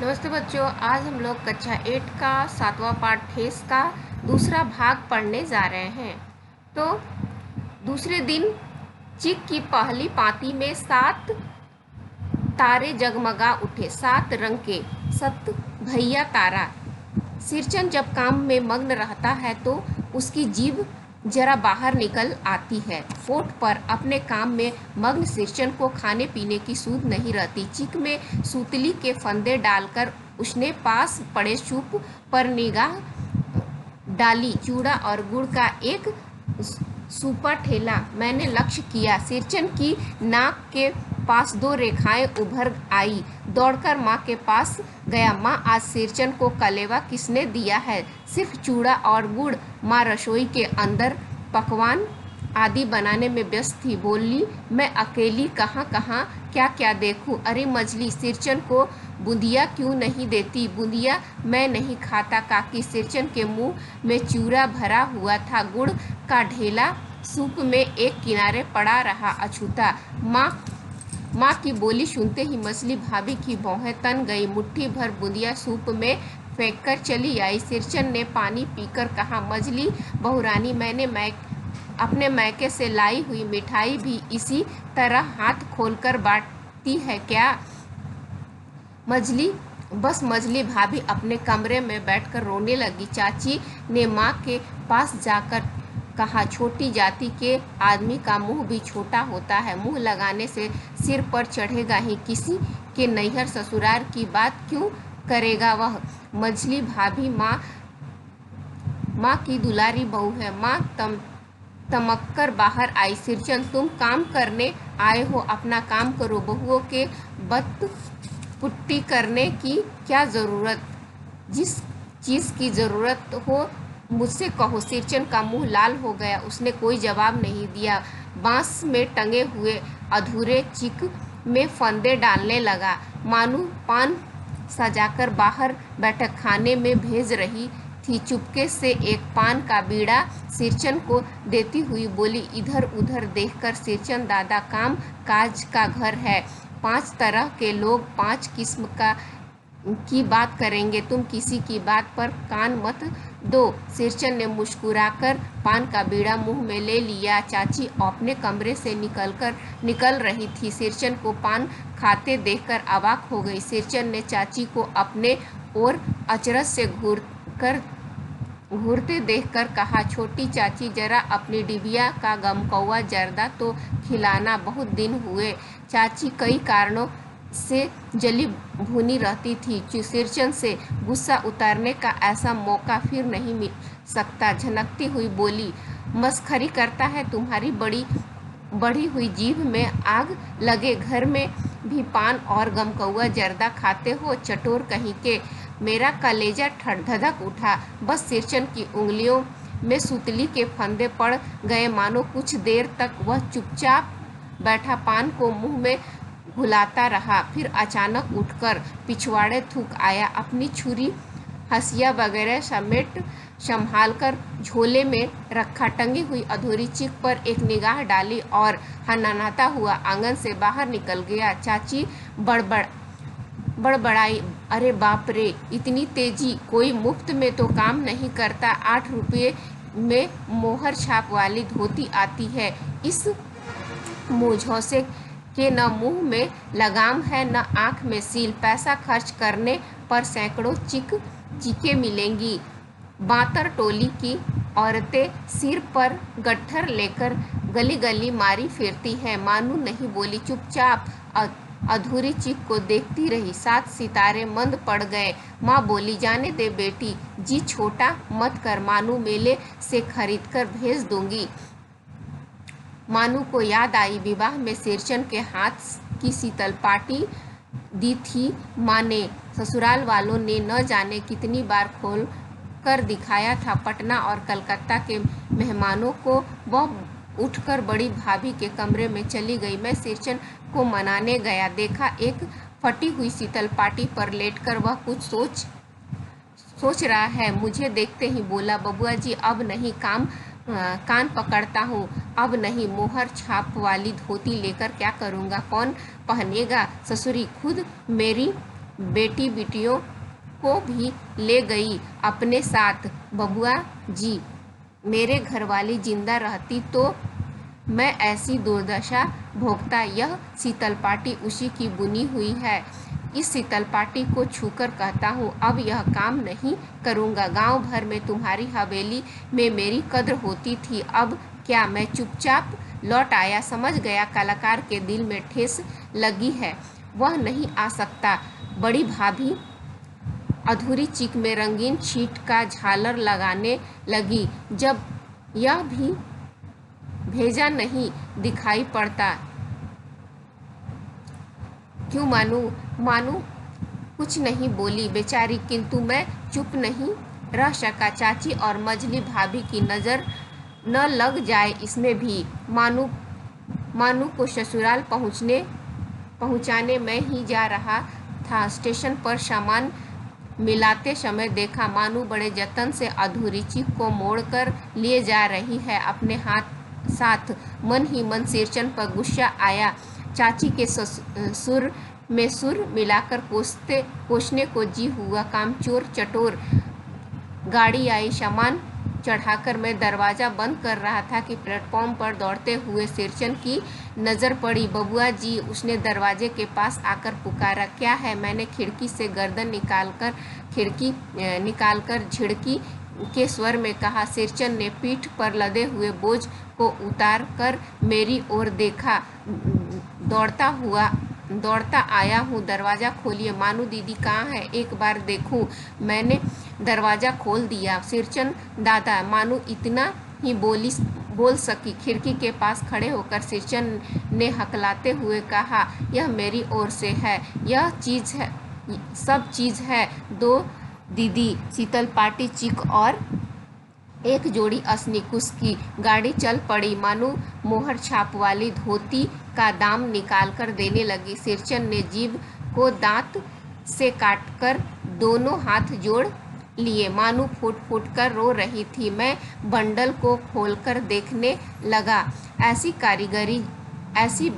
नमस्ते बच्चों, आज हम लोग कक्षा 8 का 7वां पाठ फेस का दूसरा भाग पढ़ने जा रहे हैं। तो दूसरे दिन चिक की पहली पाँति में 7 तारे जगमगा उठे, 7 रंग के 7 भैया तारा। सिरचन जब काम में मग्न रहता है तो उसकी जीभ जरा बाहर निकल आती है। फोर्ट पर अपने काम में मग्न सिरचन को खाने पीने की सूध नहीं रहती। चिक में सूतली के फंदे डालकर उसने पास पड़े सूप पर निगाह डाली। चूड़ा और गुड़ का एक सूपा ठेला मैंने लक्ष्य किया। सिरचन की नाक के पास 2 रेखाएं उभर आई। दौड़कर माँ के पास गया। माँ, आज सिरचन को कलेवा किसने दिया है? सिर्फ चूड़ा और गुड़। माँ रसोई के अंदर पकवान आदि बनाने में व्यस्त थी। बोली, मैं अकेली कहाँ कहाँ क्या क्या देखूं। अरे मछली, सिरचन को बूंदिया क्यों नहीं देती? बूंदिया मैं नहीं खाता काकी। सिरचन के मुंह में चूरा भरा हुआ था। गुड़ का ढेला सूप में एक किनारे पड़ा रहा अछूता। माँ की बोली सुनते ही मछली भाभी की भौहें तन गई। मुट्ठी भर बूंदिया सूप में फेंककर चली आई। सिरचन ने पानी पीकर कहा, मछली बहुरानी, मैंने अपने मैके से लाई हुई मिठाई भी इसी तरह हाथ खोलकर बांटती है क्या? मछली भाभी अपने कमरे में बैठकर रोने लगी। चाची ने माँ के पास जाकर कहा, छोटी जाति के आदमी का मुंह भी छोटा होता है। मुंह लगाने से सिर पर चढ़ेगा ही। किसी के नैहर ससुराल की बात क्यों करेगा वह? मछली भाभी माँ की दुलारी बहू है। माँ तमक्कर बाहर आई। सिरचन, तुम काम करने आए हो, अपना काम करो। बहुओं के बत पुट्टी करने की क्या ज़रूरत? जिस चीज़ की ज़रूरत हो मुझसे कहो। सिरचन का मुंह लाल हो गया। उसने कोई जवाब नहीं दिया। बांस में टंगे हुए अधूरे चिक में फंदे डालने लगा। मानू पान सजाकर बाहर बैठक खाने में भेज रही थी। चुपके से एक पान का बीड़ा सिरचन को देती हुई बोली। इधर उधर देखकर, सिरचन दादा, काम काज का घर है। 5 तरह के लोग 5 किस्म की बात करेंगे। तुम किसी की बात पर कान मत दो। सिरचन ने मुस्कुराकर पान का बीड़ा मुंह में ले लिया। चाची अपने कमरे से निकल रही थी। सिरचन को पान खाते देखकर अवाक हो गई। सिरचन ने चाची को अपने ओर अचरज से घूरते देखकर कहा, छोटी चाची, जरा अपनी डिबिया का गमकौआ जर्दा तो खिलाना, बहुत दिन हुए। चाची कई कारणों से जली भुनी रहती थी। सिरचन से गुस्सा उतारने का ऐसा मौका फिर नहीं मिल सकता। झनकती हुई बोली, मस्खरी करता है? तुम्हारी बढ़ी हुई जीभ में आग लगे। घर में भी पान और गमकौआ जर्दा खाते हो, चटोर कहीं के। मेरा कलेजा धधक उठा। बस सिरचन की उंगलियों में सूतली के फंदे पड़ गए। मानो कुछ देर तक वह चुपचाप बैठा पान को मुंह में घुलाता रहा। फिर अचानक उठकर पिछवाड़े थूक आया। अपनी छुरी हंसिया वगैरह संभालकर झोले में रखा टंगी हुई अधूरी चिक पर एक निगाह डाली और हनहनाता हुआ आंगन से बाहर निकल गया। चाची बड़बड़ाई, अरे बाप रे, इतनी तेजी! कोई मुफ्त में तो काम नहीं करता। 8 रुपये में मोहर छाप वाली धोती आती है। इस मुझौसे के न मुंह में लगाम है न आंख में सील। पैसा खर्च करने पर सैकड़ों चीखें मिलेंगी। बातर टोली की औरतें सिर पर गट्ठर लेकर गली गली मारी फिरती हैं। मानू नहीं बोली, चुपचाप अधूरी चिक को देखती रही। 7 सितारे मंद पड़ गए। माँ बोली, जाने दे बेटी जी, छोटा मत कर। मानू मेले से खरीद कर भेज दूंगी। मानू को याद आई, विवाह में सिरचन के हाथ की शीतल पाटी दी थी माँ ने। ससुराल वालों ने न जाने कितनी बार खोल कर दिखाया था। पटना और कलकत्ता के मेहमानों को वह उठकर बड़ी भाभी के कमरे में चली गई। मैं सिरचन को मनाने गया, देखा एक फटी हुई शीतल पाटी पर लेटकर वह कुछ सोच रहा है। मुझे देखते ही बोला, बबुआ जी, अब नहीं, कान पकड़ता हूँ, अब नहीं। मोहर छाप वाली धोती लेकर क्या करूँगा? कौन पहनेगा? ससुरी खुद मेरी बेटी बिटियों को भी ले गई अपने साथ। बबुआ जी, मेरे घरवाली जिंदा रहती तो मैं ऐसी दुर्दशा भोगता। यह शीतलपाटी उसी की बुनी हुई है। इस शीतलपाटी को छूकर कहता हूँ, अब यह काम नहीं करूँगा। गांव भर में तुम्हारी हवेली में मेरी कद्र होती थी, अब क्या? मैं चुपचाप लौट आया। समझ गया कलाकार के दिल में ठेस लगी है, वह नहीं आ सकता। बड़ी भाभी अधूरी चिक में रंगीन छीट का झालर लगाने लगी। जब यह भी भेजा नहीं दिखाई पड़ता। क्यों मानू? मानू कुछ नहीं बोली बेचारी, किंतु मैं चुप नहीं रह सका। चाची और मझली भाभी की नज़र न लग जाए इसमें भी। मानू को ससुराल पहुंचाने मैं ही जा रहा था। स्टेशन पर सामान मिलाते समय देखा, मानू बड़े जतन से अधूरी चिक को मोड़कर लिए जा रही है अपने साथ। मन ही मन सिरचन पर गुस्सा आया। चाची के सुर में सुर मिलाकर कोसने को जी हुआ। कामचोर चटोर। गाड़ी आई, सामान चढ़ाकर मैं दरवाज़ा बंद कर रहा था कि प्लेटफॉर्म पर दौड़ते हुए सिरचन की नज़र पड़ी। बबुआ जी, उसने दरवाजे के पास आकर पुकारा। क्या है? मैंने खिड़की से गर्दन निकालकर झिड़की के स्वर में कहा। सिरचन ने पीठ पर लदे हुए बोझ को उतार कर मेरी ओर देखा। दौड़ता आया हूँ, दरवाज़ा खोलिए। मानू दीदी कहाँ है? एक बार देखूँ। मैंने दरवाज़ा खोल दिया। सिरचन दादा, मानू इतना ही बोल सकी। खिड़की के पास खड़े होकर सिरचन ने हकलाते हुए कहा, यह मेरी ओर से है, यह चीज़ है, सब चीज़ है। दो दीदी, शीतलपाटी, चिक और एक जोड़ी असनीकुश की। गाड़ी चल पड़ी। मानू मोहर छाप वाली धोती का दाम निकालकर देने लगी। सिरचन ने जीभ को दांत से काटकर दोनों हाथ जोड़ लिए। मानू फूट फूट कर रो रही थी। मैं बंडल को खोलकर देखने लगा। ऐसी कारीगरी, ऐसी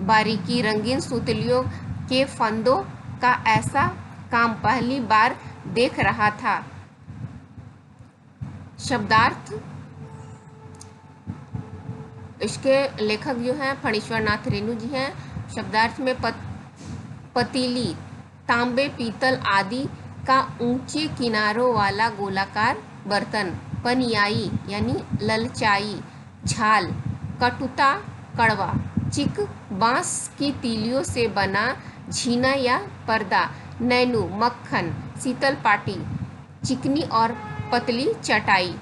बारीकी, रंगीन सुतलियों के फंदों का ऐसा काम पहली बार देख रहा था। शब्दार्थ, इसके लेखक जो हैं फणीश्वर नाथ रेणु जी हैं। शब्दार्थ में पतीली, तांबे, पीतल आदि का ऊंचे किनारों वाला गोलाकार बर्तन। पनियाई यानी ललचाई। झाल, कटुता, कड़वा। चिक, बांस की तीलियों से बना झीना या पर्दा। नैनू, मक्खन। शीतलपाटी, चिकनी और पतली चटाई।